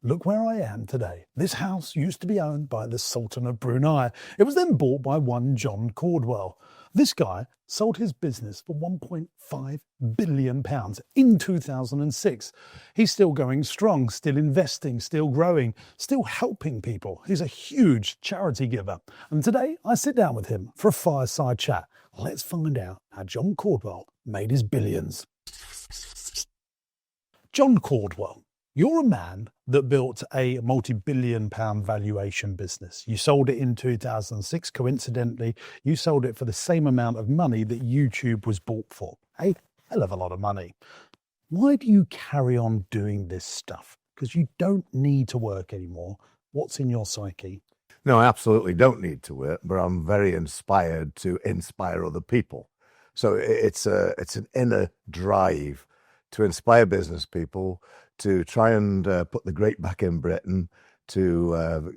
Look where I am today. This house used to be owned by the Sultan of Brunei. It was then bought by one John Caudwell. This guy sold his business for £1.5 billion in 2006. He's still going strong, still investing, still growing, still helping people. He's a huge charity giver. And today I sit down with him for a fireside chat. Let's find out how John Caudwell made his billions. John Caudwell, you're a man that built a multi-billion pound valuation business. You sold it in 2006. Coincidentally, you sold it for the same amount of money that YouTube was bought for. A hell of a lot of money. Why do you carry on doing this stuff? Because you don't need to work anymore. What's in your psyche? No, I absolutely don't need to work, but I'm very inspired to inspire other people. So it's an inner drive to inspire business people, to try and put the great back in Britain, to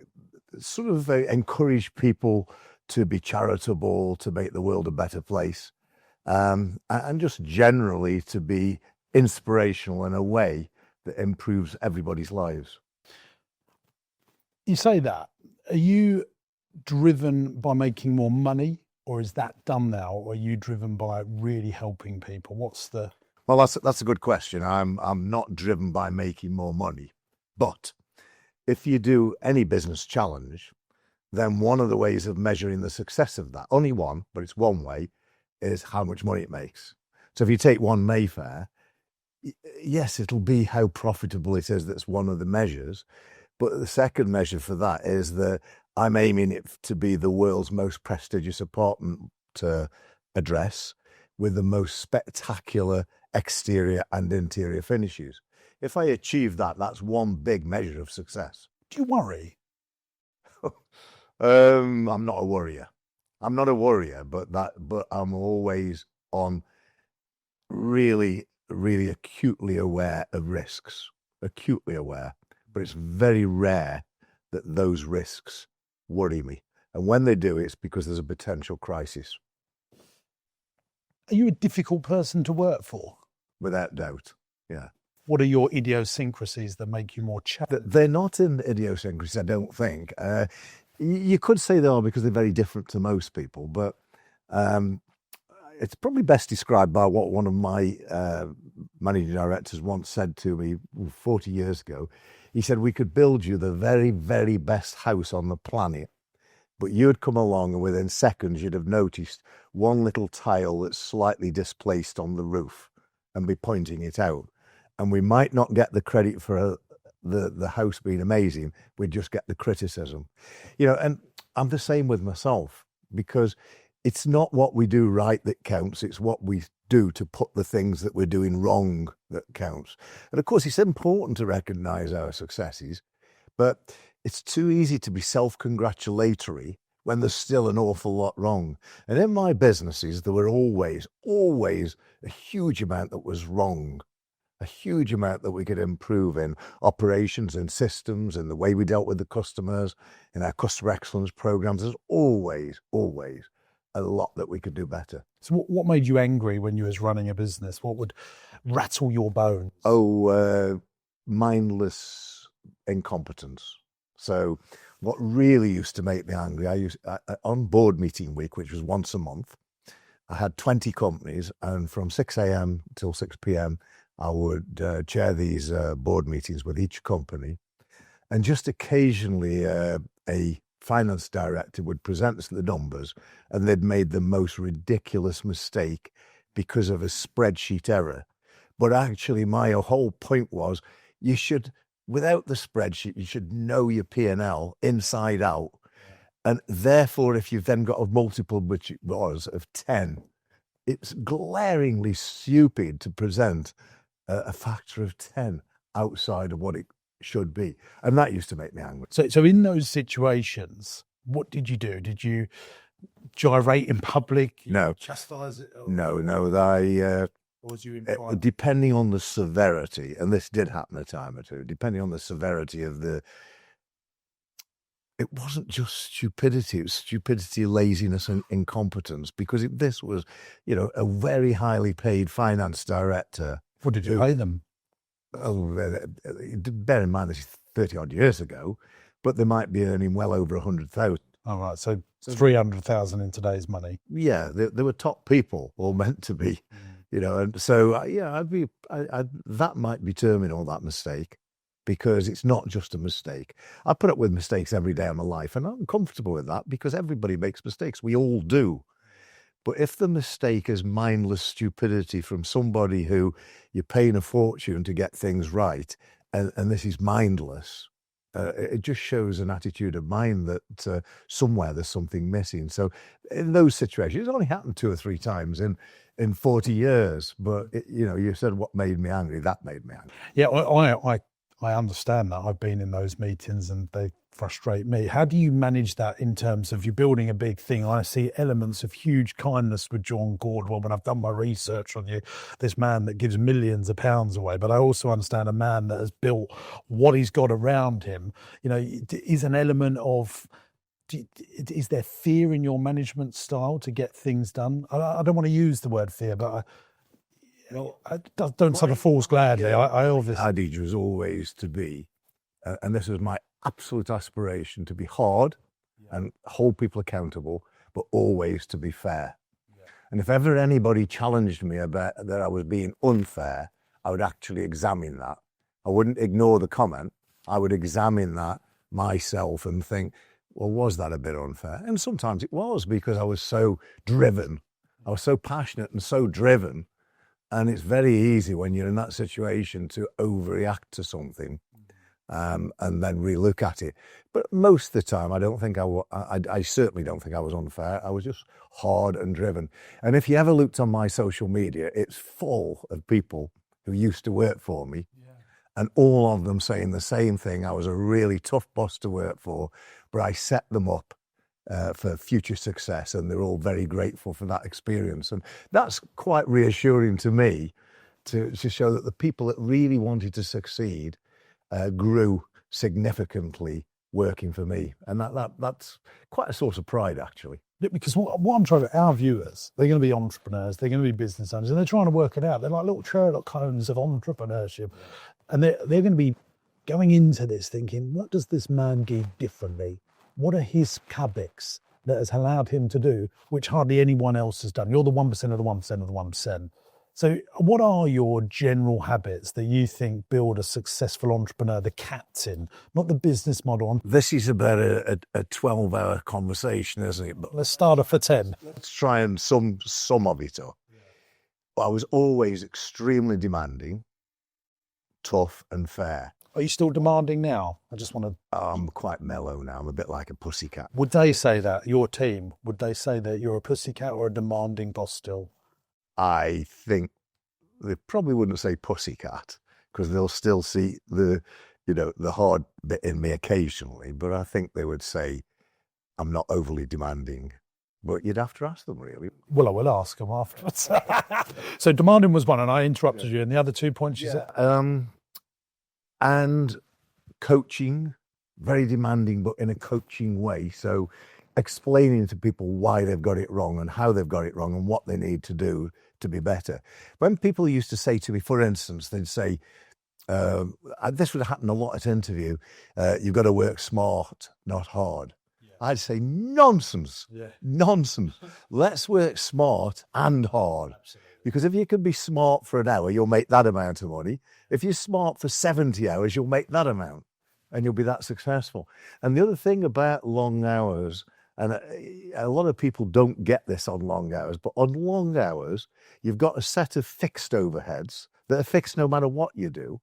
sort of encourage people to be charitable, to make the world a better place, and just generally to be inspirational in a way that improves everybody's lives. You say that. Are you driven by making more money, or is that done now? Or are you driven by really helping people? Well, that's a good question. I'm not driven by making more money, but if you do any business challenge, then one of the ways of measuring the success of that, only one, but it's one way, is how much money it makes. So if you take one Mayfair, yes, it'll be how profitable it is. That's one of the measures. But the second measure for that is that I'm aiming it to be the world's most prestigious apartment address with the most spectacular exterior and interior finishes. If I achieve that, that's one big measure of success. Do you worry? I'm not a worrier. But I'm always on really, really acutely aware of risks. Acutely aware. But it's very rare that those risks worry me. And when they do, it's because there's a potential crisis. Are you a difficult person to work for? Without doubt, yeah. What are your idiosyncrasies that make you more challenging? They're not in idiosyncrasies, I don't think. You could say they are because they're very different to most people, but it's probably best described by what one of my managing directors once said to me 40 years ago. He said, we could build you the very, very best house on the planet, but you'd come along and within seconds you'd have noticed one little tile that's slightly displaced on the roof and be pointing it out. And we might not get the credit for the house being amazing, we'd just get the criticism. And I'm the same with myself, because it's not what we do right that counts, it's what we do to put the things that we're doing wrong that counts. And of course, it's important to recognize our successes, but it's too easy to be self-congratulatory when there's still an awful lot wrong. And in my businesses, there were always a huge amount that was wrong, a huge amount that we could improve in operations and systems and the way we dealt with the customers, in our customer excellence programs. There's always a lot that we could do better. So what made you angry when you was running a business? What would rattle your bones? Mindless incompetence. So what really used to make me angry, on board meeting week, which was once a month, I had 20 companies, and from 6 a.m. till 6 p.m, I would chair these board meetings with each company. And just occasionally a finance director would present us the numbers, and they'd made the most ridiculous mistake because of a spreadsheet error. But actually, my whole point was, you should, without the spreadsheet, you should know your P&L inside out. And therefore, if you've then got a multiple, which it was, of 10, it's glaringly stupid to present a factor of 10 outside of what it should be. And that used to make me angry. So in those situations, what did you do? Did you gyrate in public? No. Chastise it? No. Or was you in private? Depending on the severity, and this did happen a time or two, depending on the severity of it wasn't just stupidity, it was stupidity, laziness and incompetence, because this was, a very highly paid finance director. What did you pay them? Oh, bear in mind, this is 30 odd years ago, but they might be earning well over 100,000. All right, so 300,000 in today's money. Yeah, they were top people, or meant to be, and so yeah, that might be terminal, that mistake, because it's not just a mistake. I put up with mistakes every day of my life, and I'm comfortable with that because everybody makes mistakes. We all do. But if the mistake is mindless stupidity from somebody who you're paying a fortune to get things right, and this is mindless, it just shows an attitude of mind that somewhere there's something missing. So in those situations, it's only happened 2 or 3 times in 40 years. But, you said what made me angry, that made me angry. Yeah, I understand that. I've been in those meetings and they frustrate me. How do you manage that in terms of you building a big thing? I see elements of huge kindness with John Caudwell when I've done my research on you, this man that gives millions of pounds away. But I also understand a man that has built what he's got around him. Is an element of, is there fear in your management style to get things done? I don't want to use the word fear, but I don't sort of falls gladly. I obviously. Adage was always to be, and this was my absolute aspiration, to be hard and hold people accountable, but always to be fair. Yeah. And if ever anybody challenged me about that I was being unfair, I would actually examine that. I wouldn't ignore the comment. I would examine that myself and think, well, was that a bit unfair? And sometimes it was, because I was so driven. I was so passionate and so driven. And it's very easy when you're in that situation to overreact to something and then relook at it. But most of the time, I certainly don't think I was unfair. I was just hard and driven. And if you ever looked on my social media, it's full of people who used to work for me. Yeah. And all of them saying the same thing. I was a really tough boss to work for, but I set them up for future success, and they're all very grateful for that experience. And that's quite reassuring to me, to show that the people that really wanted to succeed grew significantly working for me. And that's quite a source of pride, actually. Because what I'm trying to, our viewers, they're going to be entrepreneurs, they're going to be business owners, and they're trying to work it out. They're like little Sherlock Holmes of entrepreneurship. And they're going to be going into this thinking, what does this man do differently? What are his habits that has allowed him to do, which hardly anyone else has done? You're the 1% of the 1% of the 1%. So what are your general habits that you think build a successful entrepreneur, the captain, not the business model? This is about a 12-hour conversation, isn't it? But let's start off at 10. Let's try and sum of it up. I was always extremely demanding, tough and fair. Are you still demanding now? I just want to... I'm quite mellow now. I'm a bit like a pussycat. Would they say that, your team, would they say that you're a pussycat or a demanding boss still? I think they probably wouldn't say pussycat, because they'll still see the hard bit in me occasionally. But I think they would say I'm not overly demanding. But you'd have to ask them, really. Well, I will ask them afterwards. So demanding was one, and I interrupted you. And the other 2 points you said? And coaching, very demanding, but in a coaching way. So explaining to people why they've got it wrong and how they've got it wrong and what they need to do to be better. When people used to say to me, for instance, they'd say, this would happen a lot at interview, you've got to work smart, not hard. Yeah. I'd say, nonsense, nonsense. Let's work smart and hard. Absolutely. Because if you can be smart for an hour, you'll make that amount of money. If you're smart for 70 hours, you'll make that amount and you'll be that successful. And the other thing about long hours, and a lot of people don't get this on long hours, but on long hours, you've got a set of fixed overheads that are fixed no matter what you do.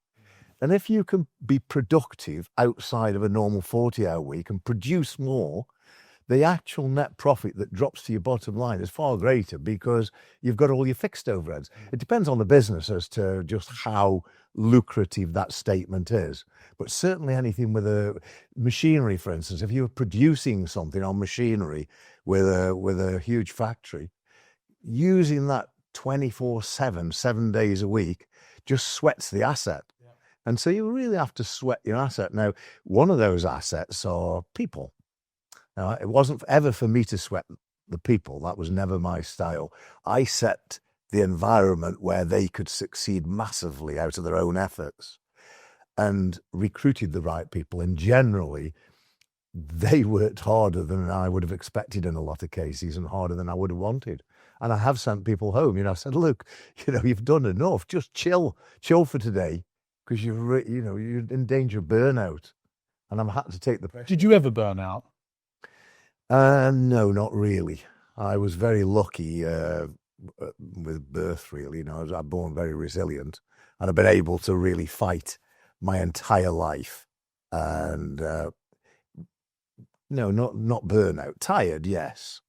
And if you can be productive outside of a normal 40-hour week and produce more, the actual net profit that drops to your bottom line is far greater, because you've got all your fixed overheads. It depends on the business as to just how lucrative that statement is. But certainly anything with a machinery, for instance, if you're producing something on machinery with a huge factory, using that 24/7, 7 days a week, just sweats the asset. Yeah. And so you really have to sweat your asset. Now, one of those assets are people. Now, it wasn't ever for me to sweat the people. That was never my style. I set the environment where they could succeed massively out of their own efforts. and recruited the right people. And generally, they worked harder than I would have expected in a lot of cases, and harder than I would have wanted. And I have sent people home. I said, look, you've done enough. Just chill for today, because you're in danger of burnout. And I'm had to take the pressure. Did you ever burn out? No, not really. I was very lucky with birth, really. I was born very resilient, and I've been able to really fight my entire life. And no, not burnout. Tired, yes.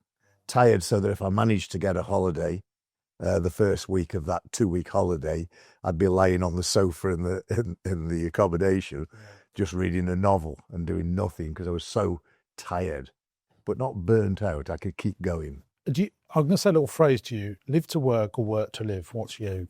Tired so that if I managed to get a holiday, the first week of that 2-week holiday, I'd be laying on the sofa in the accommodation, just reading a novel and doing nothing, because I was so tired, but not burnt out. I could keep going. I'm going to say a little phrase to you: live to work or work to live. What's you?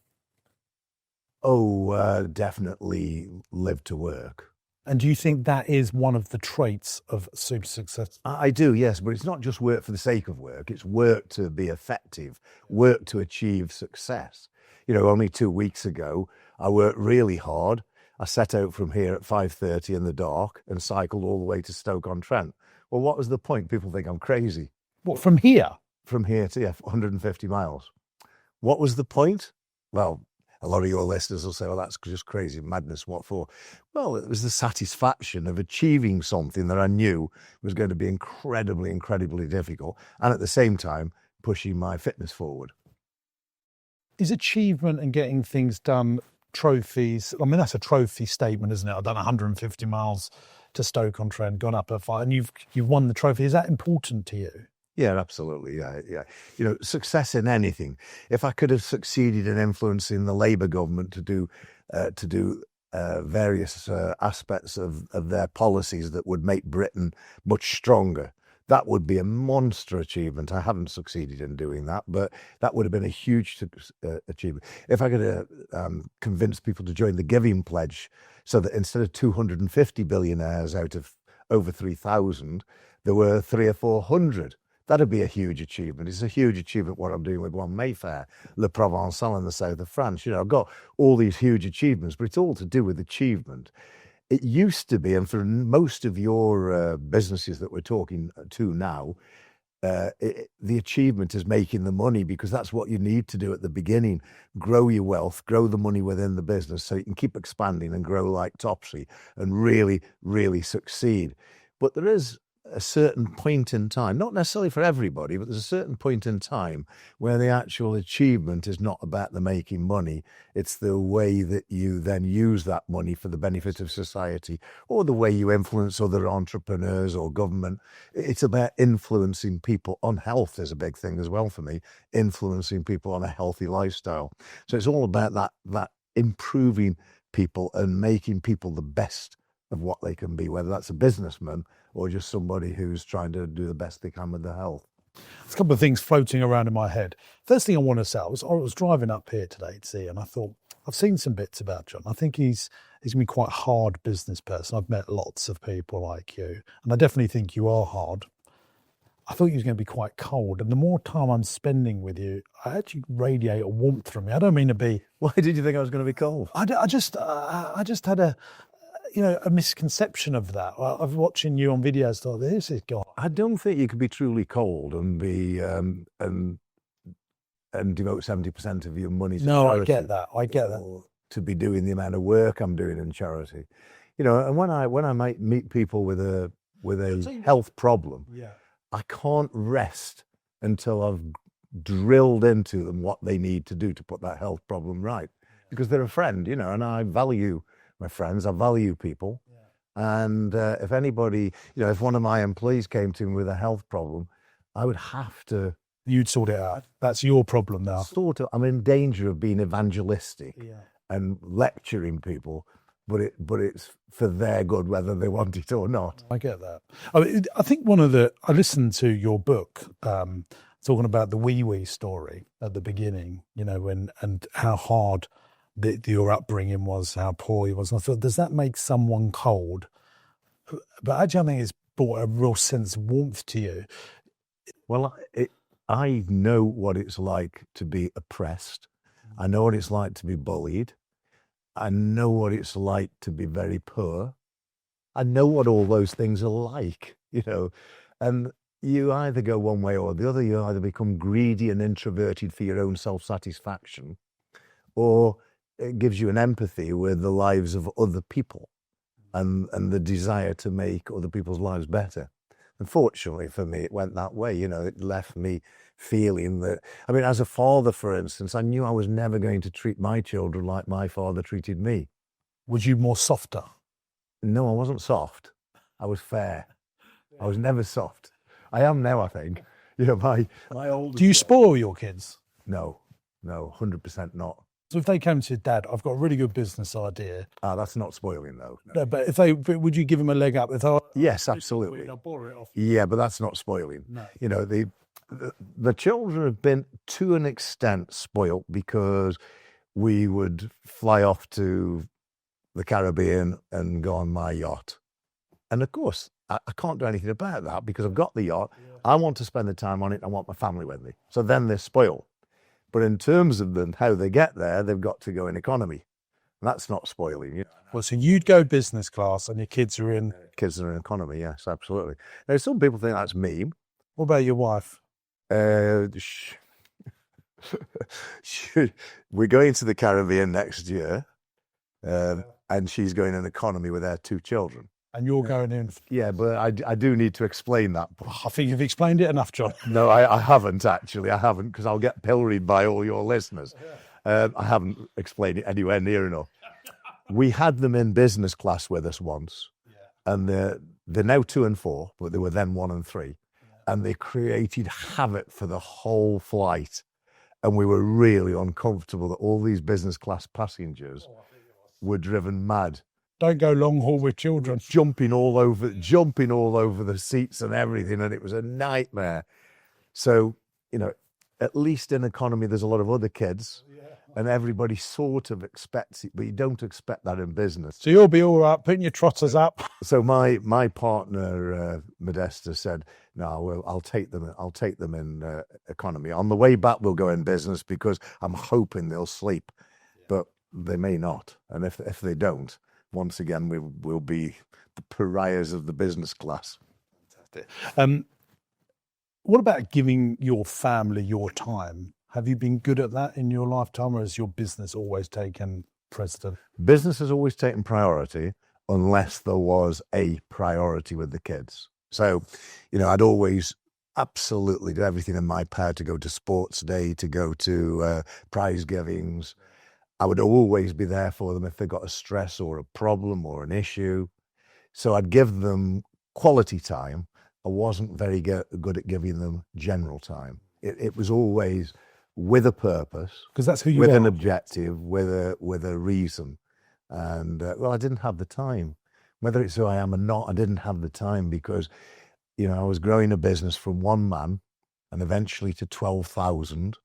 Oh, definitely live to work. And do you think that is one of the traits of super success? I do, yes, but it's not just work for the sake of work. It's work to be effective, work to achieve success. Only 2 weeks ago, I worked really hard. I set out from here at 5:30 in the dark and cycled all the way to Stoke-on-Trent. Well, what was the point? People think I'm crazy. What, from here? From here to 150 miles. What was the point? Well, a lot of your listeners will say, well, that's just crazy madness. What for? Well, it was the satisfaction of achieving something that I knew was going to be incredibly, incredibly difficult, and at the same time, pushing my fitness forward. Is achievement and getting things done trophies? I mean, that's a trophy statement, isn't it? I've done 150 miles to Stoke-on-Trent, gone up a fight, and you've won the trophy. Is that important to you? Yeah, absolutely. Yeah. Success in anything. If I could have succeeded in influencing the Labour government to do various aspects of their policies that would make Britain much stronger, that would be a monster achievement. I haven't succeeded in doing that, but that would have been a huge achievement. If I could convince people to join the Giving Pledge, so that instead of 250 billionaires out of over 3,000, there were 300 or 400. That'd be a huge achievement. It's a huge achievement what I'm doing with One Mayfair, Le Provençal in the south of France. I've got all these huge achievements, but it's all to do with achievement. It used to be, and for most of your businesses that we're talking to now, the achievement is making the money, because that's what you need to do at the beginning. Grow your wealth, grow the money within the business so you can keep expanding and grow like Topsy and really, really succeed. But there is a certain point in time, not necessarily for everybody, but there's a certain point in time where the actual achievement is not about the making money. It's the way that you then use that money for the benefit of society, or the way you influence other entrepreneurs or government. It's about influencing people on health is a big thing as well for me, influencing people on a healthy lifestyle. So it's all about that improving people and making people the best of what they can be, whether that's a businessman or just somebody who's trying to do the best they can with their health. There's a couple of things floating around in my head. First thing I want to say, I was driving up here today to see, and I thought, I've seen some bits about John. I think he's going to be quite a hard business person. I've met lots of people like you, and I definitely think you are hard. I thought you was going to be quite cold, and the more time I'm spending with you, I actually radiate a warmth from you. I don't mean to be. Why did you think I was going to be cold? I just had a misconception of that. I've watching you on videos, thought, this is God. I don't think you could be truly cold and be and devote 70% of your money to charity. I get that. To be doing the amount of work I'm doing in charity, and when I might meet people with a health problem, I can't rest until I've drilled into them what they need to do to put that health problem right, because they're a friend, and I value my friends, I value people. And if anybody, if one of my employees came to me with a health problem, I would have to. You'd sort it out. That's your problem now. I'm in danger of being evangelistic and lecturing people, but it's for their good, whether they want it or not. I get that. I think I listened to your book, talking about the wee story at the beginning, and how hard your upbringing was, how poor he was. And I thought, does that make someone cold? But actually, I think it's brought a real sense of warmth to you. Well, I know what it's like to be oppressed. I know what it's like to be bullied. I know what it's like to be very poor. I know what all those things are like, and you either go one way or the other. You either become greedy and introverted for your own self-satisfaction, or it gives you an empathy with the lives of other people and the desire to make other people's lives better. Unfortunately for me, it went that way. It left me feeling that, as a father, for instance, I knew I was never going to treat my children like my father treated me. Was you more softer? No, I wasn't soft. I was fair. I was never soft. I am now, I think. My oldest. Do you spoil your kids? No, 100% not. So if they came to your dad, I've got a really good business idea. That's not spoiling, though. No, but would you give them a leg up? Yes, absolutely. I'll borrow it off. Yeah, but that's not spoiling. No. The children have been, to an extent, spoilt because we would fly off to the Caribbean and go on my yacht. And of course, I can't do anything about that because I've got the yacht. Yeah. I want to spend the time on it. I want my family with me. So then they're spoiled. But in terms of how they get there, they've got to go in economy. And that's not spoiling. Well, so you'd go business class and your kids are in... Kids are in economy, yes, absolutely. Now, some people think that's mean. What about your wife? We're going to the Caribbean next year, and she's going in economy with her 2 children. And you're going in... Yeah, but I do need to explain that. I think you've explained it enough, John. No, I haven't, actually. I haven't, because I'll get pilloried by all your listeners. I haven't explained it anywhere near enough. We had them in business class with us once, and they're now 2 and 4, but they were then 1 and 3. And they created havoc for the whole flight. And we were really uncomfortable that all these business class passengers were driven mad. Don't go long haul with children. Jumping all over the seats and everything, and it was a nightmare. So, at least in economy, there's a lot of other kids, and everybody sort of expects it, but you don't expect that in business. So you'll be all right, putting your trotters up. So my partner, Modesta, said, "No, I'll take them in economy. On the way back, we'll go in business because I'm hoping they'll sleep, but they may not. And if they don't, once again, we'll be the pariahs of the business class." Fantastic. What about giving your family your time? Have you been good at that in your lifetime, or has your business always taken precedent? Business has always taken priority unless there was a priority with the kids. So, I'd always absolutely do everything in my power to go to sports day, to go to prize givings. I would always be there for them if they got a stress or a problem or an issue. So I'd give them quality time. I wasn't very good at giving them general time. It was always with a purpose, because that's who you with are. An objective, with a reason. And I didn't have the time. Whether it's who I am or not, I didn't have the time because, I was growing a business from 1 man and eventually to 12,000,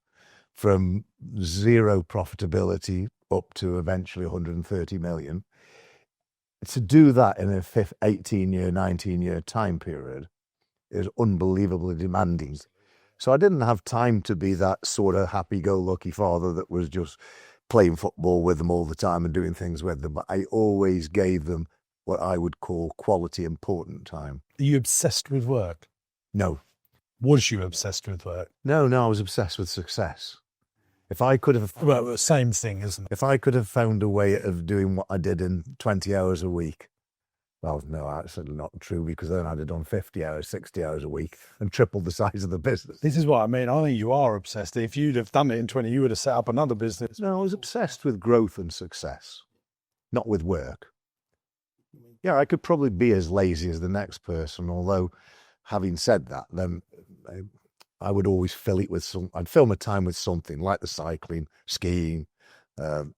from 0 profitability up to eventually 130 million. To do that in a 18-year, 19-year time period is unbelievably demanding. So I didn't have time to be that sort of happy-go-lucky father that was just playing football with them all the time and doing things with them. But I always gave them what I would call quality, important time. Are you obsessed with work? No. Was you obsessed with work? No, I was obsessed with success. If I could have... Well, same thing, isn't it? If I could have found a way of doing what I did in 20 hours a week, well, no, that's not true, because then I'd have done 50 hours, 60 hours a week and tripled the size of the business. This is what I mean. I think you are obsessed. If you'd have done it in 20, you would have set up another business. No, I was obsessed with growth and success, not with work. Yeah, I could probably be as lazy as the next person, although having said that, then I would always fill it with I'd fill my time with something like the cycling, skiing,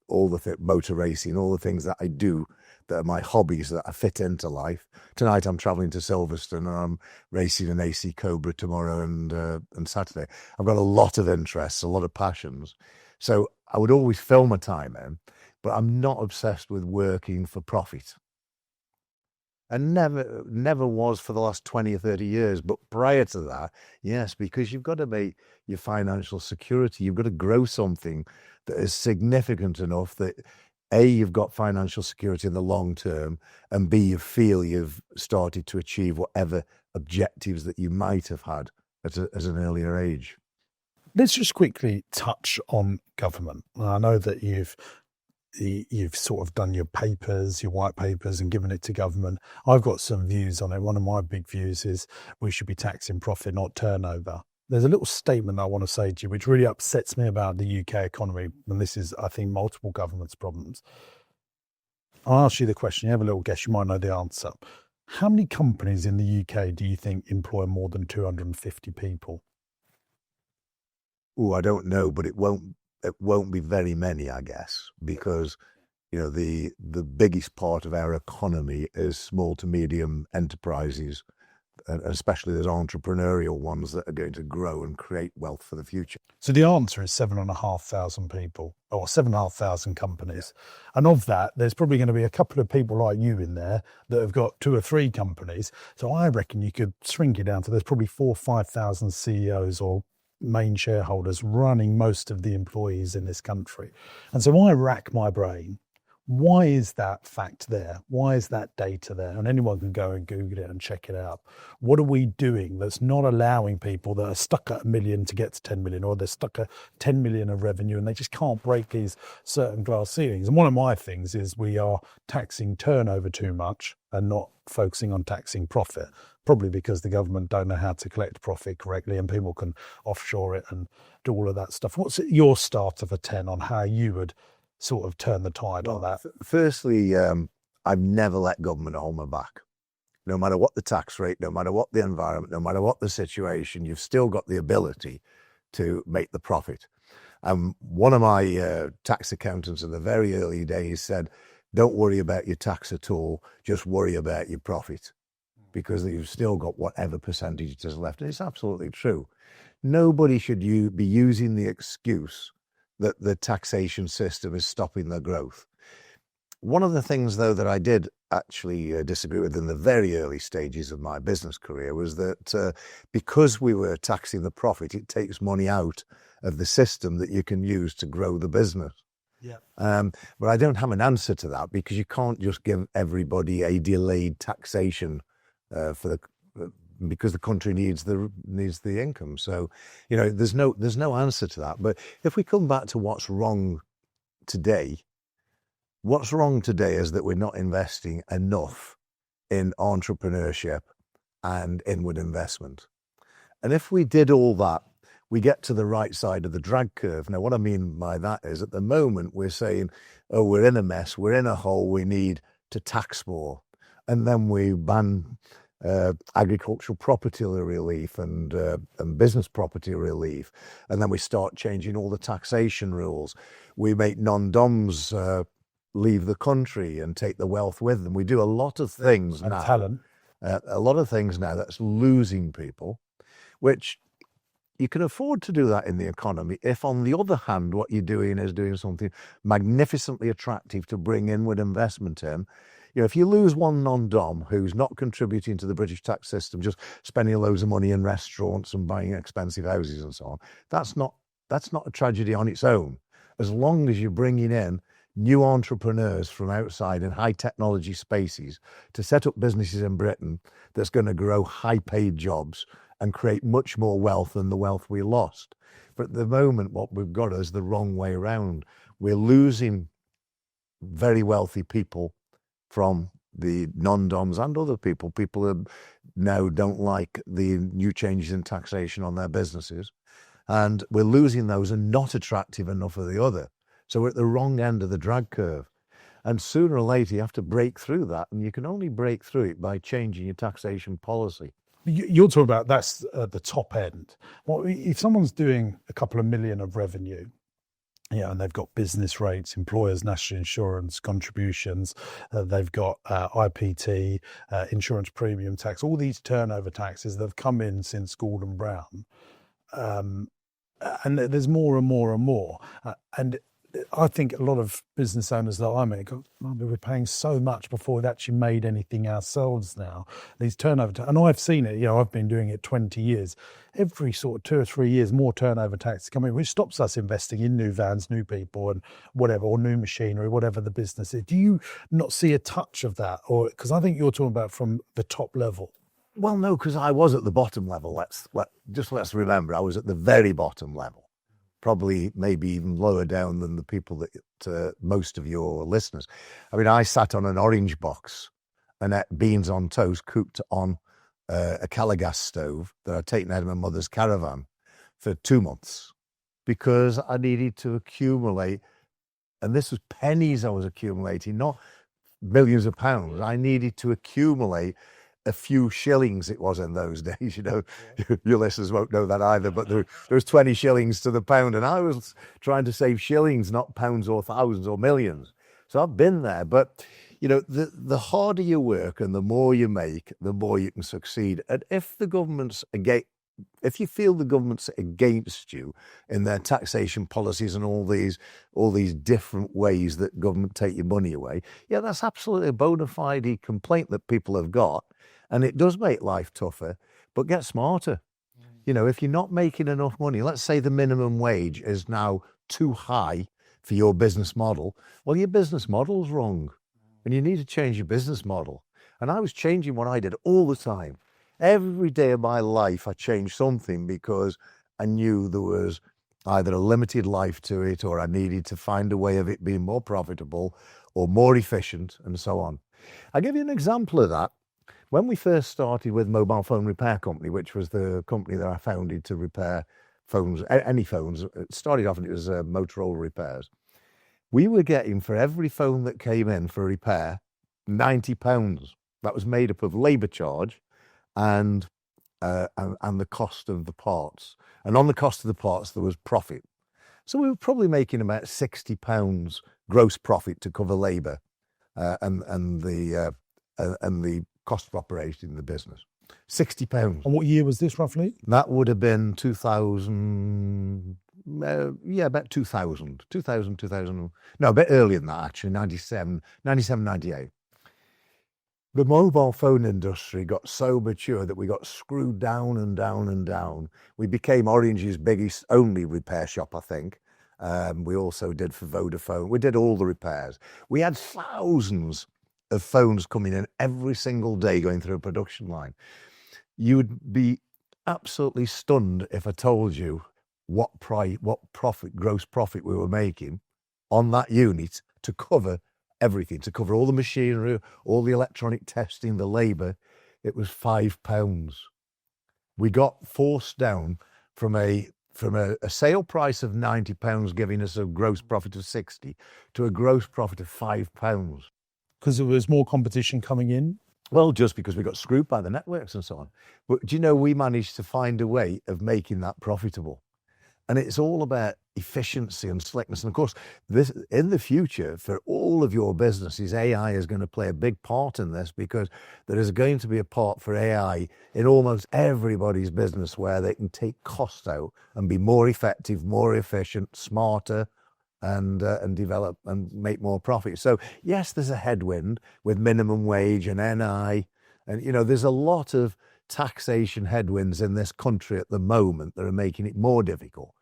all the motor racing, all the things that I do that are my hobbies that I fit into life. Tonight I'm travelling to Silverstone and I'm racing an AC Cobra tomorrow and Saturday. I've got a lot of interests, a lot of passions. So I would always fill my time in, but I'm not obsessed with working for profit. And never was for the last 20 or 30 years. But prior to that, yes, because you've got to make your financial security. You've got to grow something that is significant enough that A, you've got financial security in the long term, and B, you feel you've started to achieve whatever objectives that you might have had at an earlier age. Let's just quickly touch on government. I know that you've sort of done your papers, your white papers, and given it to government. I've got some views on it. One of my big views is we should be taxing profit, not turnover. There's a little statement I want to say to you, which really upsets me about the UK economy. And this is, I think, multiple governments' problems. I'll ask you the question. You have a little guess. You might know the answer. How many companies in the UK do you think employ more than 250 people? Oh, I don't know, but it won't be very many, I guess, because the biggest part of our economy is small to medium enterprises, and especially those entrepreneurial ones that are going to grow and create wealth for the future. So the answer is 7,500 people, or 7,500 companies. And of that, there's probably going to be a couple of people like you in there that have got 2 or 3 companies. So I reckon you could shrink it down to there's probably 4,000 or 5,000 CEOs or main shareholders running most of the employees in this country. And so I rack my brain. Why is that fact there? Why is that data there? And anyone can go and Google it and check it out. What are we doing that's not allowing people that are stuck at 1 million to get to 10 million, or they're stuck at 10 million of revenue and they just can't break these certain glass ceilings? And one of my things is we are taxing turnover too much and not focusing on taxing profit, probably because the government don't know how to collect profit correctly and people can offshore it and do all of that stuff. What's your start of a 10 on how you would sort of turn the tide on that? Firstly, I've never let government hold my back. No matter what the tax rate, no matter what the environment, no matter what the situation, you've still got the ability to make the profit. One of my tax accountants in the very early days said, don't worry about your tax at all, just worry about your profit, because you've still got whatever percentage is left. And it's absolutely true. Nobody should be using the excuse that the taxation system is stopping their growth. One of the things, though, that I did actually disagree with in the very early stages of my business career was that because we were taxing the profit, it takes money out of the system that you can use to grow the business. Yeah. But I don't have an answer to that, because you can't just give everybody a delayed taxation because the country needs the income. So, there's no answer to that. But if we come back to what's wrong today is that we're not investing enough in entrepreneurship and inward investment. And if we did all that, we get to the right side of the drag curve. Now, what I mean by that is, at the moment, we're saying, oh, we're in a mess, we're in a hole, we need to tax more. And then we ban agricultural property relief and business property relief. And then we start changing all the taxation rules. We make non-doms leave the country and take the wealth with them. We do a lot of things and now. Talent. A lot of things now that's losing people, which you can afford to do that in the economy if, on the other hand, what you're doing is doing something magnificently attractive to bring inward investment in. If you lose one non-dom who's not contributing to the British tax system, just spending loads of money in restaurants and buying expensive houses and so on, that's not a tragedy on its own. As long as you're bringing in new entrepreneurs from outside in high technology spaces to set up businesses in Britain that's going to grow high paid jobs and create much more wealth than the wealth we lost. But at the moment, what we've got is the wrong way around. We're losing very wealthy people from the non-doms and other people. People who now don't like the new changes in taxation on their businesses. And we're losing those and not attractive enough for the other. So we're at the wrong end of the drag curve. And sooner or later, you have to break through that. And you can only break through it by changing your taxation policy. You're talking about that's the top end. Well, if someone's doing a couple of million of revenue, and they've got business rates, employers' national insurance contributions, they've got IPT, insurance premium tax, all these turnover taxes that have come in since Gordon Brown. And there's more and more and more. And I think a lot of business owners that I meet, we're paying so much before we've actually made anything ourselves now. These turnover, and I've seen it, I've been doing it 20 years. Every sort of 2 or 3 years, more turnover tax coming, which stops us investing in new vans, new people and whatever, or new machinery, whatever the business is. Do you not see a touch of that? Or, because I think you're talking about from the top level. Well, no, because I was at the bottom level. Let's remember, I was at the very bottom level. Probably maybe even lower down than the people that most of your listeners. I mean, I sat on an orange box and ate beans on toast cooked on a Calagas stove that I'd taken out of my mother's caravan for 2 months because I needed to accumulate, and this was pennies I was accumulating, not millions of pounds. I needed to accumulate a few shillings it was in those days, Your listeners won't know that either, but there was 20 shillings to the pound, and I was trying to save shillings, not pounds or thousands or millions. So I've been there, but the harder you work and the more you make, the more you can succeed. And if you feel the government's against you in their taxation policies and all these different ways that government take your money away, that's absolutely a bona fide complaint that people have got. And it does make life tougher, but get smarter. If you're not making enough money, let's say the minimum wage is now too high for your business model. Well, your business model's wrong and you need to change your business model. And I was changing what I did all the time. Every day of my life, I changed something because I knew there was either a limited life to it or I needed to find a way of it being more profitable or more efficient and so on. I'll give you an example of that. When we first started with Mobile Phone Repair Company, which was the company that I founded to repair phones, any phones, it started off and it was Motorola repairs. We were getting, for every phone that came in for repair, £90. That was made up of labour charge and the cost of the parts. And on the cost of the parts, there was profit. So we were probably making about £60 gross profit to cover labour and the cost of operating the business. £60. And what year was this roughly? That would have been 2000, about 2000, no, a bit earlier than that actually, 97, 98. The mobile phone industry got so mature that we got screwed down and down and down. We became Orange's biggest only repair shop, I think. We also did for Vodafone. We did all the repairs. We had thousands of phones coming in every single day going through a production line. You would be absolutely stunned if I told you what gross profit we were making on that unit to cover everything, to cover all the machinery, all the electronic testing, the labour. It was £5. We got forced down from a sale price of £90 giving us a gross profit of 60 to a gross profit of £5. Because there was more competition coming in? Well, just because we got screwed by the networks and so on. But do you know, we managed to find a way of making that profitable. And it's all about efficiency and slickness. And of course, this in the future, for all of your businesses, AI is going to play a big part in this, because there is going to be a part for AI in almost everybody's business where they can take costs out and be more effective, more efficient, smarter, and develop and make more profit. So yes, there's a headwind with minimum wage and NI, and there's a lot of taxation headwinds in this country at the moment that are making it more difficult.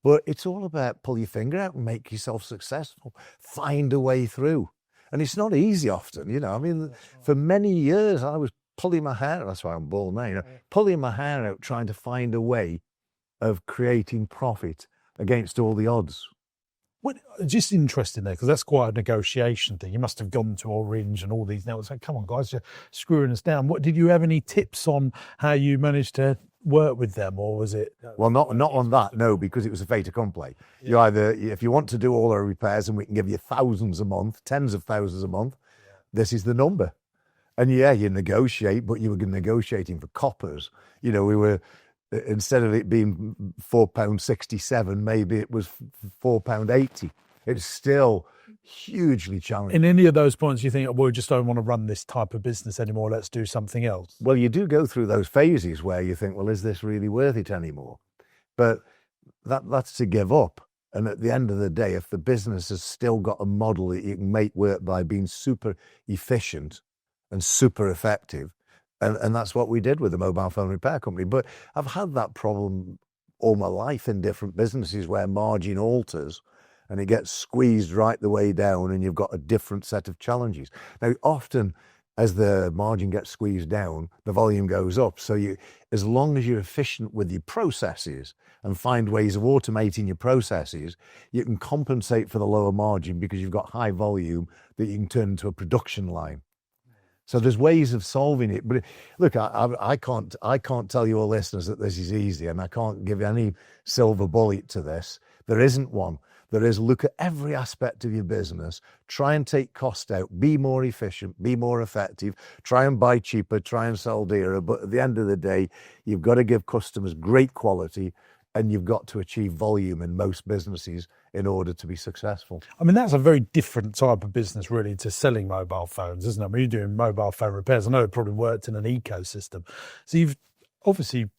But it's all about pull your finger out and make yourself successful, find a way through. And it's not easy often, I mean, for many years I was pulling my hair, that's why I'm bald now, pulling my hair out trying to find a way of creating profit against all the odds. Well, just interesting there, because that's quite a negotiation thing. You must have gone to Orange and all these now. It's like, come on, guys, you're screwing us down. What did you have any tips on how you managed to work with them, or was it? Well, not on that, no, because it was a fait accompli. Yeah. You either, if you want to do all our repairs and we can give you thousands a month, tens of thousands a month, this is the number. And you negotiate, but you were negotiating for coppers. We were. Instead of it being £4.67, maybe it was £4.80. It's still hugely challenging. In any of those points, you think, well, we just don't want to run this type of business anymore, let's do something else? Well, you do go through those phases where you think, well, is this really worth it anymore? But that's to give up. And at the end of the day, if the business has still got a model that you can make work by being super efficient and super effective, and that's what we did with the mobile phone repair company. But I've had that problem all my life in different businesses where margin alters and it gets squeezed right the way down and you've got a different set of challenges. Now, often as the margin gets squeezed down, the volume goes up. So as long as you're efficient with your processes and find ways of automating your processes, you can compensate for the lower margin because you've got high volume that you can turn into a production line. So there's ways of solving it. But look, I can't tell your listeners that this is easy, and I can't give any silver bullet to this. There isn't one. There is, look at every aspect of your business, try and take cost out, be more efficient, be more effective, try and buy cheaper, try and sell dearer. But at the end of the day, you've got to give customers great quality, and you've got to achieve volume in most businesses in order to be successful. I mean, that's a very different type of business, really, to selling mobile phones, isn't it? I mean, you're doing mobile phone repairs. I know it probably worked in an ecosystem. So you've obviously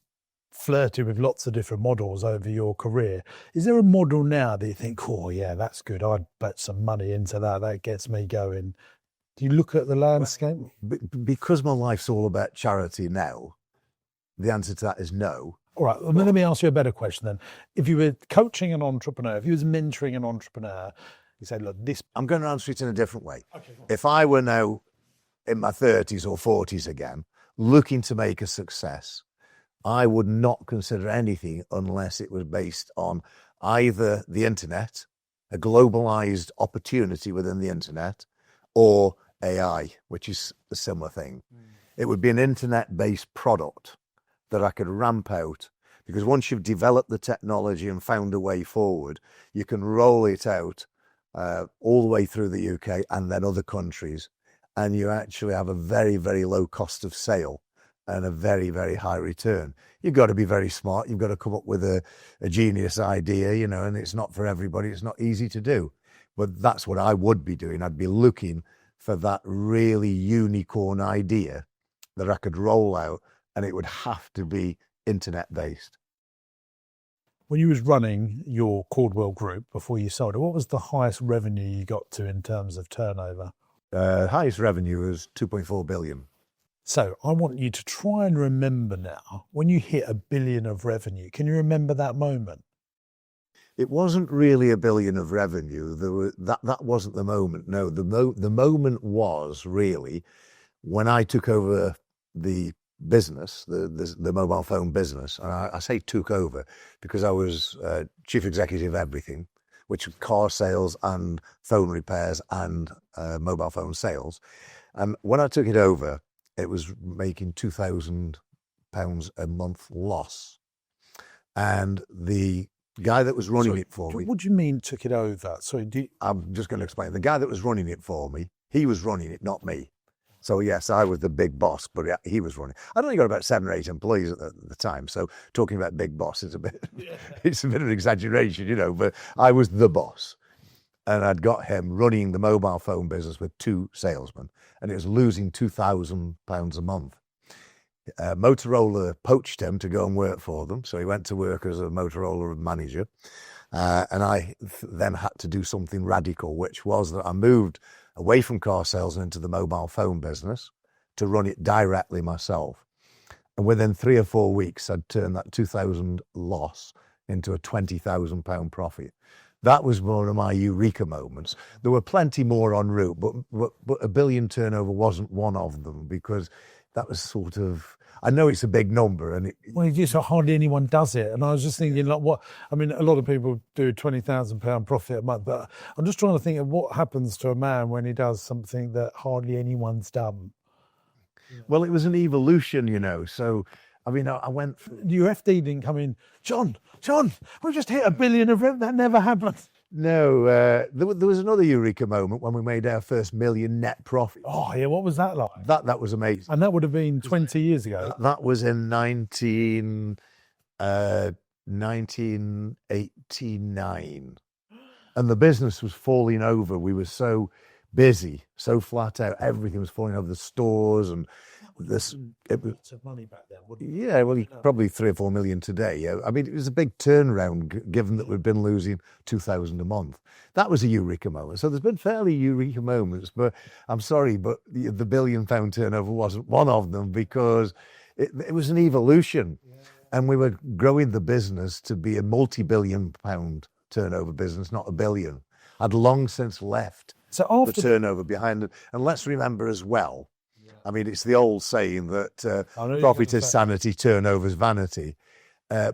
flirted with lots of different models over your career. Is there a model now that you think, oh, yeah, that's good, I'd bet some money into that, that gets me going? Do you look at the landscape? Because my life's all about charity now, the answer to that is no. All right, well, let me ask you a better question then. If you were coaching an entrepreneur, if you was mentoring an entrepreneur, you say, look, this... I'm going to answer it in a different way. Okay, if I were now in my 30s or 40s again, looking to make a success, I would not consider anything unless it was based on either the internet, a globalized opportunity within the internet, or AI, which is a similar thing. It would be an internet-based product that I could ramp out, because once you've developed the technology and found a way forward, you can roll it out all the way through the UK and then other countries, and you actually have a very, very low cost of sale and a very, very high return. You've got to be very smart. You've got to come up with a genius idea, you know, and it's not for everybody. It's not easy to do. But that's what I would be doing. I'd be looking for that really unicorn idea that I could roll out, and it would have to be internet-based. When you was running your Caudwell group before you sold it, what was the highest revenue you got to in terms of turnover? Highest revenue was 2.4 billion. So I want you to try and remember now, when you hit $1 billion of revenue, can you remember that moment? It wasn't really $1 billion of revenue. That wasn't the moment. No, the moment was really when I took over the business, the mobile phone business. And I say took over because I was chief executive of everything, which was car sales and phone repairs and mobile phone sales. And when I took it over, it was making £2,000 a month loss. And the guy that was running it for me... What do you mean took it over? Sorry, I'm just going to explain. The guy that was running it for me, he was running it, not me. So yes, I was the big boss, but he was running. I'd only got about 7 or 8 employees at the time. So talking about big boss is it's a bit of an exaggeration, you know, but I was the boss. And I'd got him running the mobile phone business with 2 salesmen, and it was losing £2,000 a month. Motorola poached him to go and work for them. So he went to work as a Motorola manager. And I then had to do something radical, which was that I moved away from car sales and into the mobile phone business to run it directly myself. And within 3 or 4 weeks, I'd turned that 2,000 loss into a £20,000 profit. That was one of my Eureka moments. There were plenty more en route, but $1 billion turnover wasn't one of them, because that was sort of, I know it's a big number, and well, just hardly anyone does it. And I was just thinking, like, what? I mean, a lot of people do £20,000 profit a month, but I'm just trying to think of what happens to a man when he does something that hardly anyone's done. Well, it was an evolution, you know. So, I mean, I went. Your FD didn't come in, John, we just hit $1 billion of revenue. That never happened. No, there was another Eureka moment when we made our first $1 million net profit. Oh, yeah, what was that like? That was amazing. And that would have been 20 years ago. That was in 1989. And the business was falling over. We were so busy, so flat out. Everything was falling over, the stores, and this, Lots of money back then, wouldn't it? yeah, well, probably 3 or 4 million today. Yeah. I mean, it was a big turnaround given that we've been losing 2,000 a month. That was a Eureka moment. So there's been fairly Eureka moments, but I'm sorry, but the £1 billion turnover wasn't one of them because it was an evolution. And we were growing the business to be a multi-billion pound turnover business, not a billion. I'd long since left So after the turnover behind it. And let's remember as well, I mean, it's the old saying that profit is sanity, turnover is vanity.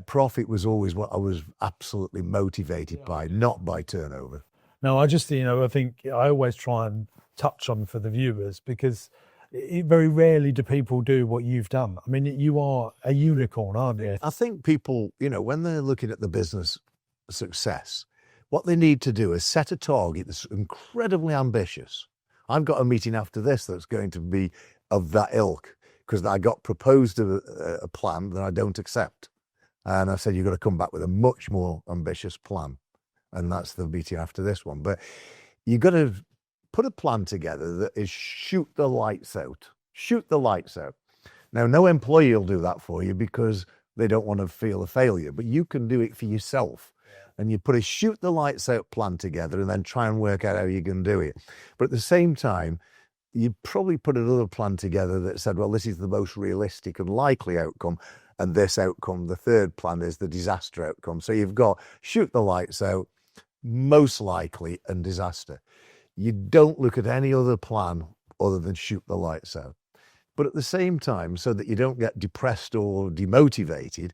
Profit was always what I was absolutely motivated by, not by turnover. No, I just, I think I always try and touch on for the viewers because very rarely do people do what you've done. I mean, you are a unicorn, aren't you? I think people, when they're looking at the business success, what they need to do is set a target that's incredibly ambitious. I've got a meeting after this that's going to be of that ilk because I got proposed a plan that I don't accept. And I said, you've got to come back with a much more ambitious plan. And that's the meeting after this one. But you've got to put a plan together that is shoot the lights out. Shoot the lights out. Now, no employee will do that for you because they don't want to feel a failure, but you can do it for yourself. And you put a shoot the lights out plan together and then try and work out how you can do it. But at the same time, you probably put another plan together that said, well, this is the most realistic and likely outcome. And this outcome, the third plan, is the disaster outcome. So you've got shoot the lights out, most likely, and disaster. You don't look at any other plan other than shoot the lights out. But at the same time, so that you don't get depressed or demotivated,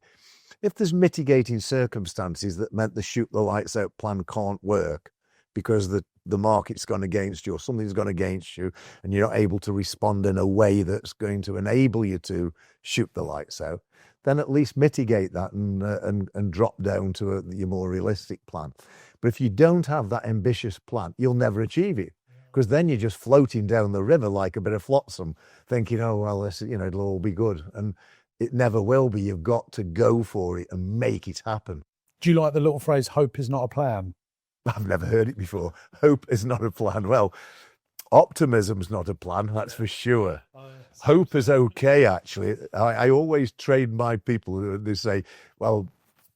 if there's mitigating circumstances that meant the shoot the lights out plan can't work because the market's gone against you or something's gone against you and you're not able to respond in a way that's going to enable you to shoot the lights out, then at least mitigate that and drop down to your more realistic plan. But if you don't have that ambitious plan, you'll never achieve it because then you're just floating down the river like a bit of flotsam thinking, oh, well, this, it'll all be good. And it never will be. You've got to go for it and make it happen. Do you like the little phrase, hope is not a plan? I've never heard it before. Hope is not a plan. Well, optimism's not a plan, that's for sure. Hope is okay, actually. I always train my people, they say, well,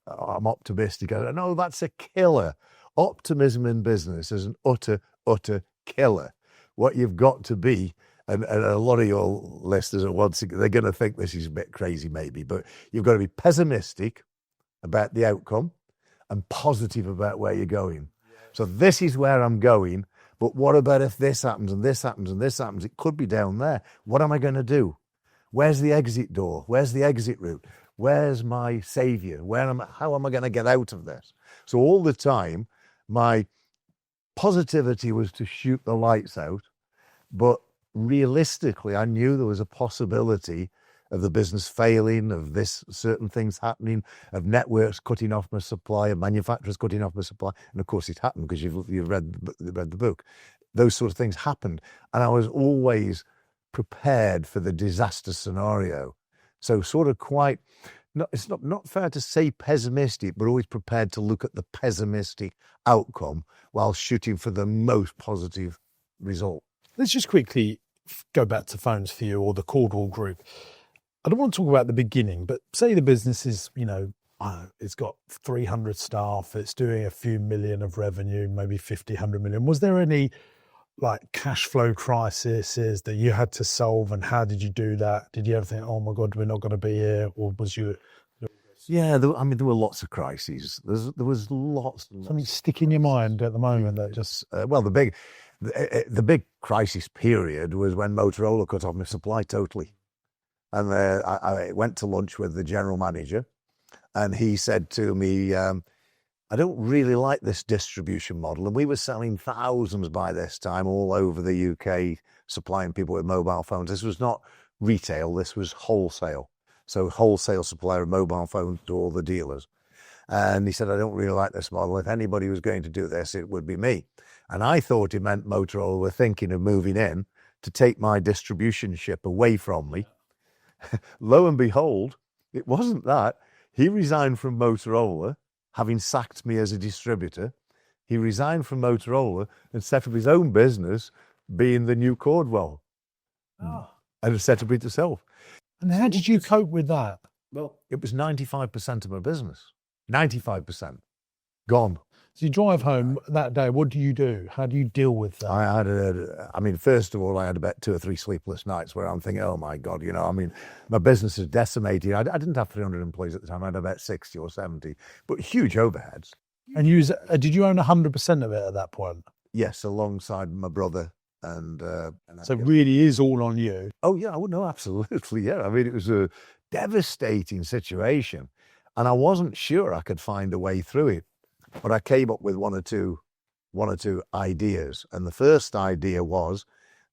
I'm optimistic. I go, no, that's a killer. Optimism in business is an utter killer. What you've got to be, and a lot of your listeners are they're going to think this is a bit crazy maybe, but you've got to be pessimistic about the outcome and positive about where you're going. So this is where I'm going, but what about if this happens and this happens and this happens? It could be down there. What am I going to do? Where's the exit door? Where's the exit route? Where's my savior? How am I going to get out of this? So all the time, my positivity was to shoot the lights out, but realistically, I knew there was a possibility of the business failing, of this certain things happening, of networks cutting off my supply, of manufacturers cutting off my supply. And of course it happened because you've read the book. Those sort of things happened. And I was always prepared for the disaster scenario. So sort of quite, it's not fair to say pessimistic, but always prepared to look at the pessimistic outcome while shooting for the most positive result. Let's just quickly go back to Phones for You or the Caudwell Group. I don't want to talk about the beginning, but say the business is, it's got 300 staff, it's doing a few million of revenue, maybe 50, 100 million. Was there any cash flow crises that you had to solve, and how did you do that? Did you ever think, oh my God, we're not going to be here? Or was you... Yeah, there were lots of crises. There was lots. Something stick in your mind at the moment that just... well, the big crisis period was when Motorola cut off my supply totally. And I went to lunch with the general manager, and he said to me, I don't really like this distribution model. And we were selling thousands by this time all over the UK, supplying people with mobile phones. This was not retail, this was wholesale. So wholesale supplier of mobile phones to all the dealers. And he said, I don't really like this model. If anybody was going to do this, it would be me. And I thought it meant Motorola were thinking of moving in to take my distribution ship away from me. Lo and behold, it wasn't that. He resigned from Motorola, having sacked me as a distributor. He resigned from Motorola and set up his own business, being the new Caudwell. Oh. and set up itself. And how did you cope with that? Well, it was 95% of my business. 95% gone. So you drive home that day, what do you do? How do you deal with that? First of all, I had about 2 or 3 sleepless nights where I'm thinking, oh my God, my business is decimated. I didn't have 300 employees at the time. I had about 60 or 70, but huge overheads. And did you own 100% of it at that point? Yes, alongside my brother. So it really is all on you. Oh yeah, I would know, absolutely. Yeah, it was a devastating situation, and I wasn't sure I could find a way through it. But I came up with one or two ideas, and the first idea was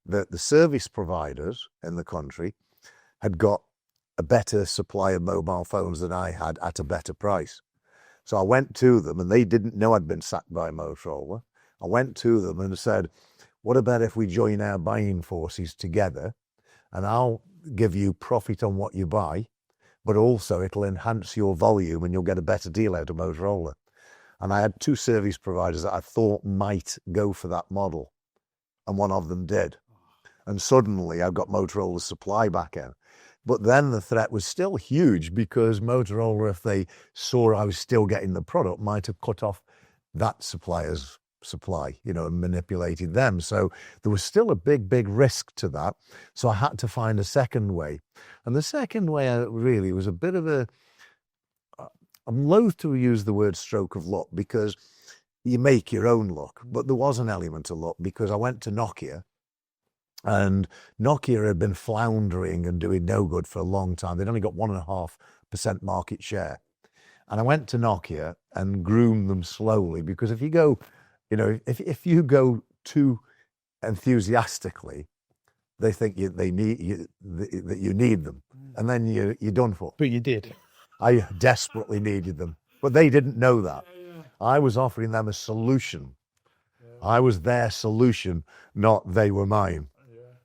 that the service providers in the country had got a better supply of mobile phones than I had at a better price. So I went to them, and they didn't know I'd been sacked by Motorola. I went to them and said, what about if we join our buying forces together, and I'll give you profit on what you buy, but also it'll enhance your volume and you'll get a better deal out of Motorola. And I had 2 service providers that I thought might go for that model, and one of them did. And suddenly I got Motorola's supply back in. But then the threat was still huge, because Motorola, if they saw I was still getting the product, might have cut off that supplier's supply, and manipulated them. So there was still a big risk to that. So I had to find a second way. And the second way really was a bit of I'm loath to use the word stroke of luck, because you make your own luck, but there was an element of luck, because I went to Nokia, and Nokia had been floundering and doing no good for a long time. They'd only got 1.5% market share. And I went to Nokia and groomed them slowly, because if you go, if you go too enthusiastically, they think that you need them, and then you're done for. But you did. I desperately needed them, but they didn't know that. I was offering them a solution. I was their solution, not they were mine.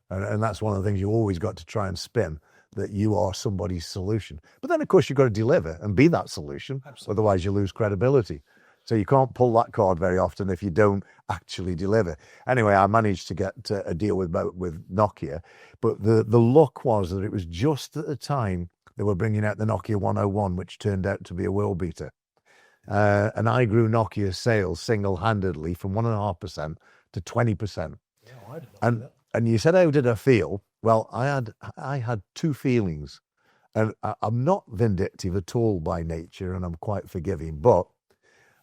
And that's one of the things you always got to try and spin, that you are somebody's solution. But then, of course, you've got to deliver and be that solution. Absolutely. Otherwise you lose credibility. So you can't pull that card very often if you don't actually deliver. Anyway, I managed to get a deal with Nokia, but the luck was that it was just at the time they were bringing out the Nokia 101, which turned out to be a world beater. And I grew Nokia's sales single-handedly from 1.5% to 20%. Yeah, I did not do that. And you said, how did I feel? Well, I had 2 feelings. And I'm not vindictive at all by nature, and I'm quite forgiving, but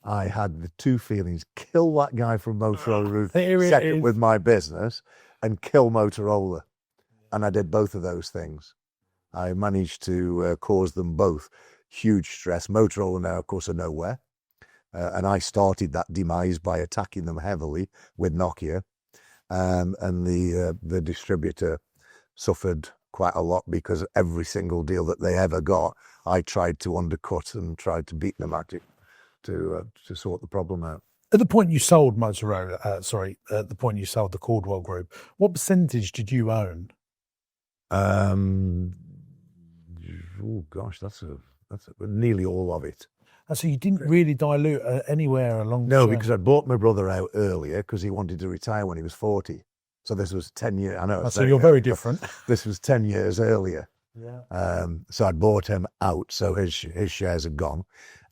I had the 2 feelings: kill that guy from Motorola who set it with my business, and kill Motorola. And I did both of those things. I managed to cause them both huge stress. Motorola now, of course, are nowhere. And I started that demise by attacking them heavily with Nokia. And the distributor suffered quite a lot, because every single deal that they ever got, I tried to undercut and tried to beat them at it to sort the problem out. At the point you sold Motorola, at the point you sold the Caudwell Group, what percentage did you own? Oh gosh, that's nearly all of it. And so you didn't really dilute anywhere along the No, chain? because I bought my brother out earlier because he wanted to retire when he was 40. So this was 10 years. I know. So you're very different. This was 10 years earlier. Yeah. So I'd bought him out, so his shares had gone.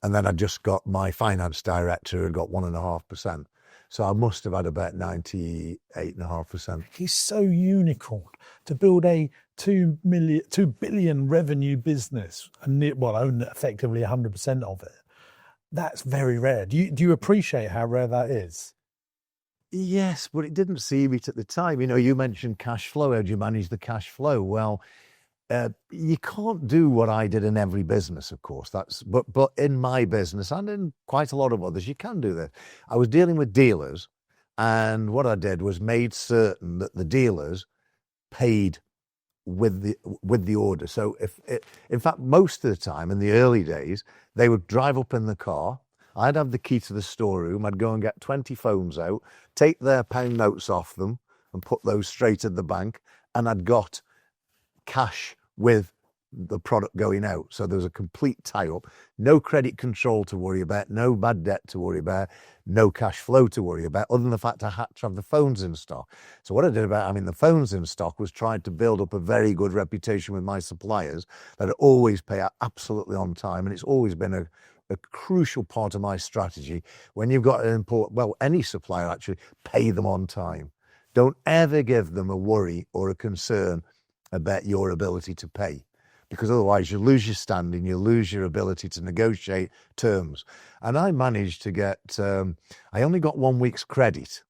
And then I just got my finance director who had got 1.5%. So I must have had about 98.5%. He's so unicorn to build a 2 billion revenue business and own effectively 100% of it. That's very rare. Do you appreciate how rare that is? Yes, but it didn't seem it at the time. You mentioned cash flow. How do you manage the cash flow? Well, you can't do what I did in every business, of course. But in my business and in quite a lot of others, you can do that. I was dealing with dealers, and what I did was made certain that the dealers paid with the order. So in fact, most of the time in the early days, they would drive up in the car. I'd have the key to the storeroom. I'd go and get 20 phones out, take their pound notes off them and put those straight in the bank. And I'd got cash with the product going out. So there was a complete tie-up, no credit control to worry about, no bad debt to worry about, no cash flow to worry about, other than the fact I had to have the phones in stock. So what I did about having the phones in stock was try to build up a very good reputation with my suppliers that always pay out absolutely on time. And it's always been a crucial part of my strategy. When you've got an important, well, any supplier actually, pay them on time. Don't ever give them a worry or a concern about your ability to pay, because otherwise you lose your standing, you lose your ability to negotiate terms. And I managed to get, I only got 1 week's credit,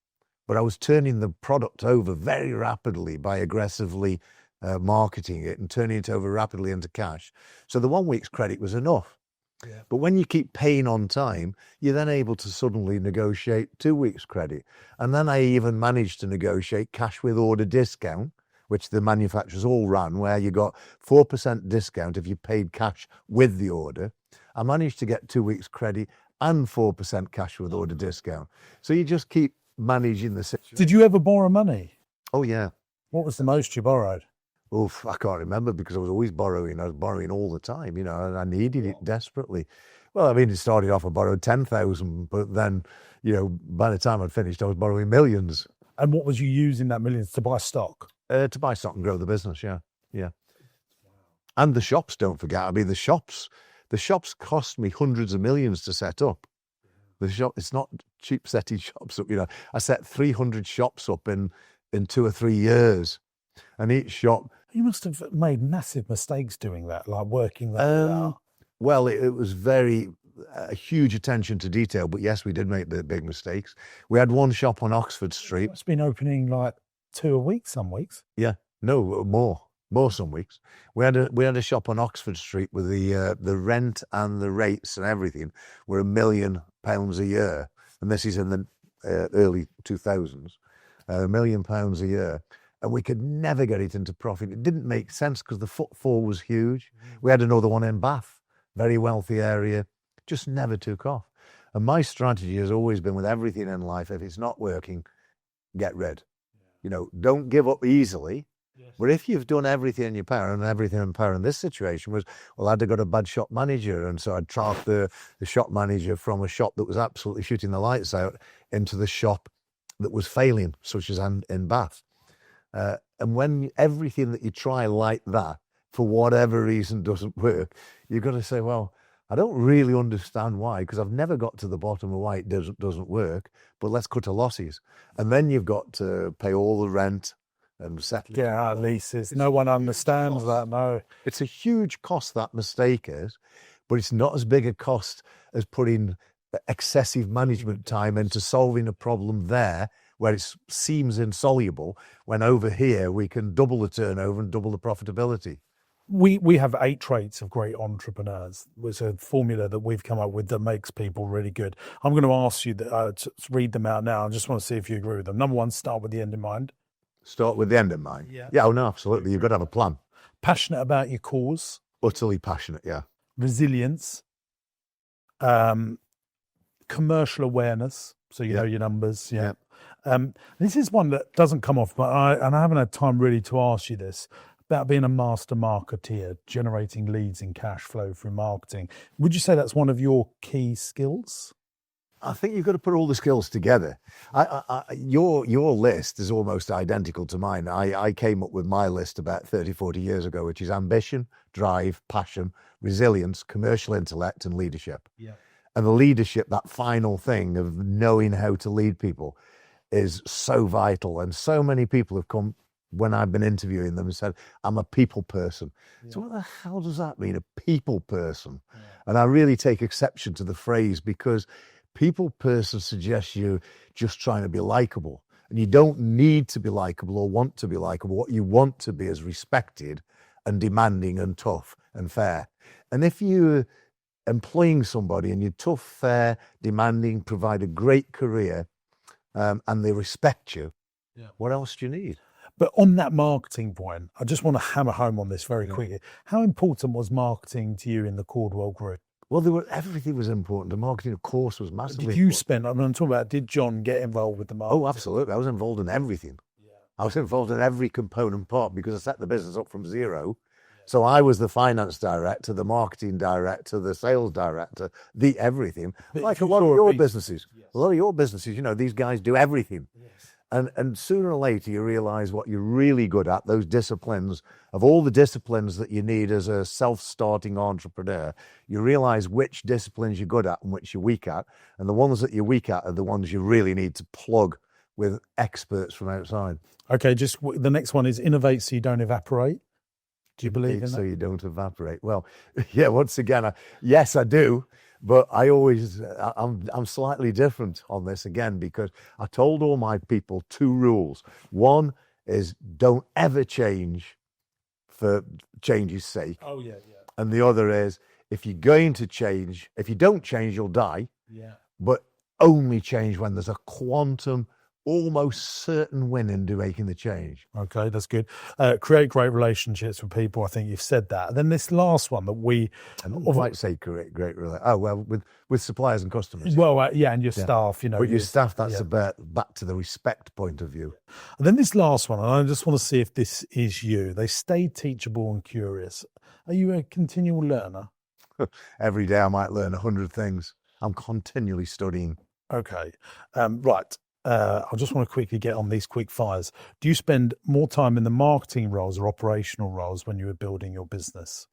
but I was turning the product over very rapidly by aggressively marketing it and turning it over rapidly into cash. So the 1 week's credit was enough. Yeah. But when you keep paying on time, you're then able to suddenly negotiate 2 weeks credit. And then I even managed to negotiate cash with order discount, which the manufacturers all ran, where you got 4% discount if you paid cash with the order. I managed to get 2 weeks credit and 4% cash with order discount. So you just keep managing the situation. Did you ever borrow money? Oh, yeah. What was the most you borrowed? Oof, I can't remember, because I was always borrowing. I was borrowing all the time, and I needed it desperately. Well, I mean, it started off, I borrowed 10,000, but then, by the time I'd finished, I was borrowing millions. And what was you using that millions to buy stock? To buy stock and grow the business, yeah. And the shops, don't forget. I mean, the shops cost me hundreds of millions to set up. The shop, it's not cheap setting shops up, I set 300 shops up in 2 or 3 years. And each shop... You must have made massive mistakes doing that, like working that out. Well, it was very a huge attention to detail, but yes, we did make the big mistakes. We had one shop on Oxford Street. It's been opening like 2 a week some weeks. Yeah, no, more some weeks. We had a shop on Oxford Street with the rent and the rates and everything were £1 million a year, and this is in the early 2000s, £1 million a year. And we could never get it into profit. It didn't make sense because the footfall was huge. We had another one in Bath, very wealthy area, just never took off. And my strategy has always been with everything in life, if it's not working, get rid. Don't give up easily. Yes. But if you've done everything in your power, and everything in power in this situation was, well, I'd have got a bad shop manager. And so I'd track the shop manager from a shop that was absolutely shooting the lights out into the shop that was failing, such as in Bath. And when everything that you try like that, for whatever reason, doesn't work, you've got to say, well, I don't really understand why, because I've never got to the bottom of why it doesn't work, but let's cut to losses. And then you've got to pay all the rent and settle. Yeah, leases. No one understands that, no. It's a huge cost, that mistake is, but it's not as big a cost as putting excessive management time into solving a problem there, where it seems insoluble, when over here we can double the turnover and double the profitability. We have 8 traits of great entrepreneurs. It's a formula that we've come up with that makes people really good. I'm going to ask you to read them out now. I just want to see if you agree with them. Number 1, start with the end in mind. Start with the end in mind? Yeah. Yeah, no, absolutely. You've got to have a plan. Passionate about your cause. Utterly passionate, yeah. Resilience. Commercial awareness. So you know your numbers. Yeah. This is one that doesn't come off, but I haven't had time really to ask you this, about being a master marketeer, generating leads and cash flow through marketing. Would you say that's one of your key skills? I think you've got to put all the skills together. Your list is almost identical to mine. I came up with my list about 30, 40 years ago, which is ambition, drive, passion, resilience, commercial intellect, and leadership. Yeah. And the leadership, that final thing of knowing how to lead people, is so vital. And so many people have come when I've been interviewing them and said, I'm a people person. Yeah. So what the hell does that mean, a people person? Yeah. And I really take exception to the phrase, because people person suggests you're just trying to be likable. And you don't need to be likable or want to be likable. What you want to be is respected and demanding and tough and fair. And if you're employing somebody and you're tough, fair, demanding, provide a great career, and they respect you, what else do you need? But on that marketing point, I just want to hammer home on this very quickly. How important was marketing to you in the Caudwell Group? Well, everything was important. The marketing, of course, was massively important. Did you spend, I'm talking about, did John get involved with the marketing? Oh, absolutely. I was involved in everything. Yeah. I was involved in every component part, because I set the business up from zero. So I was the finance director, the marketing director, the sales director, the everything. Like a lot of your businesses. A lot of your businesses, these guys do everything. And sooner or later, you realize what you're really good at, those disciplines, of all the disciplines that you need as a self-starting entrepreneur, you realize which disciplines you're good at and which you're weak at. And the ones that you're weak at are the ones you really need to plug with experts from outside. Okay, just the next one is innovate so you don't evaporate. Do you believe in that? So you don't evaporate. Well, yeah, once again, yes, I do. But I'm slightly different on this again, because I told all my people 2 rules. One is don't ever change for change's sake. Oh, yeah. And the other is, if you're going to change, if you don't change, you'll die. Yeah. But only change when there's a quantum, almost certain win in making the change. Okay, that's good. Create great relationships with people. I think you've said that. And then this last one that I don't quite say create great relationships. Oh, well, with suppliers and customers. Well, yeah, and your staff, But your staff, that's about back to the respect point of view. And then this last one, and I just want to see if this is you. They stay teachable and curious. Are you a continual learner? Every day I might learn 100 things. I'm continually studying. Okay, right. I just want to quickly get on these quick fires. Do you spend more time in the marketing roles or operational roles when you were building your business?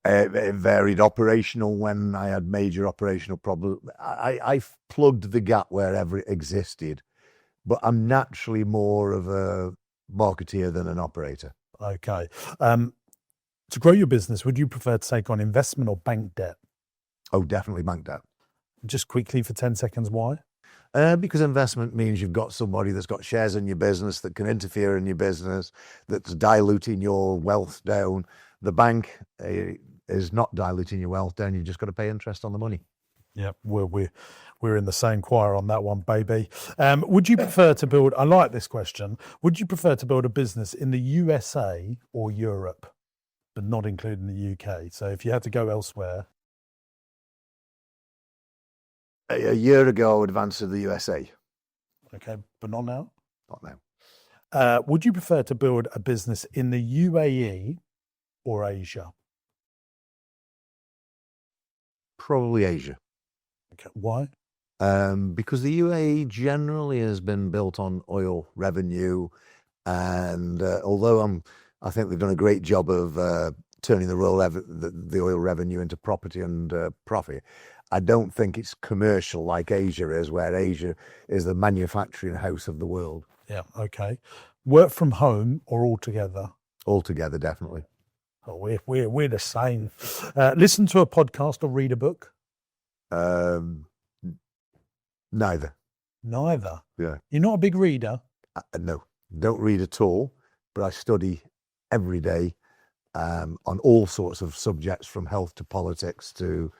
It varied. Operational, when I had major operational problems. I plugged the gap wherever it existed, but I'm naturally more of a marketeer than an operator. Okay. To grow your business, would you prefer to take on investment or bank debt? Oh, definitely bank debt. Just quickly for 10 seconds, why? Because investment means you've got somebody that's got shares in your business that can interfere in your business, that's diluting your wealth down. The bank is not diluting your wealth down. You've just got to pay interest on the money. Yeah, we're in the same choir on that one, baby. Would you prefer to build, I like this question, would you prefer to build a business in the USA or Europe, but not including the UK? So if you had to go elsewhere. A year ago, I would have answered the USA. Okay, but not now? Not now. Would you prefer to build a business in the UAE or Asia? Probably Asia. Okay, why? Because the UAE generally has been built on oil revenue, and although I think they've done a great job of turning the oil revenue into property and profit, I don't think it's commercial like Asia is, where Asia is the manufacturing house of the world. Yeah, okay. Work from home or altogether? Altogether, definitely. Oh, we're the same. Listen to a podcast or read a book? Neither. Neither? Yeah. You're not a big reader? No, don't read at all, but I study every day on all sorts of subjects, from health to politics to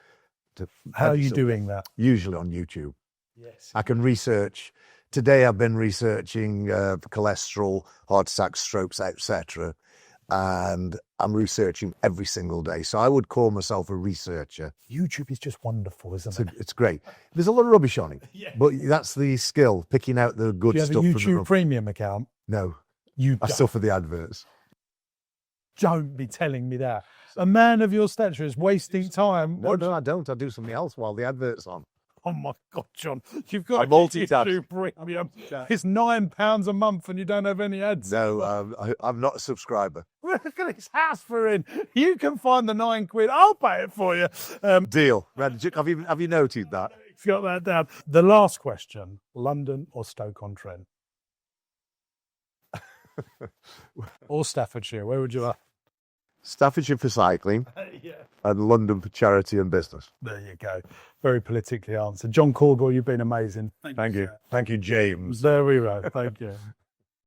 How are you doing that? Usually on YouTube. Yes. I can research. Today I've been researching cholesterol, heart attacks, strokes, etc. And I'm researching every single day. So I would call myself a researcher. YouTube is just wonderful, isn't it? It's great. There's a lot of rubbish on it, but that's the skill, picking out the good stuff. Do you have a from the YouTube Premium account? No. You I suffer the adverts. Don't be telling me that. A man of your stature is wasting time. No, I don't. I do something else while the advert's on. Oh my God, John, you've got I multitask. YouTube Premium. It's £9 a month and you don't have any ads. No, I'm not a subscriber. Look at his house for in. You can find the £9. I'll pay it for you. Deal. Have you noted that? He's got that down. The last question, London or Stoke-on-Trent? Or Staffordshire, where would you like? Staffordshire for cycling, and London for charity and business. There you go. Very politically answered. John Caudwell, you've been amazing. Thank you. Thank you, James. There we go. Thank you.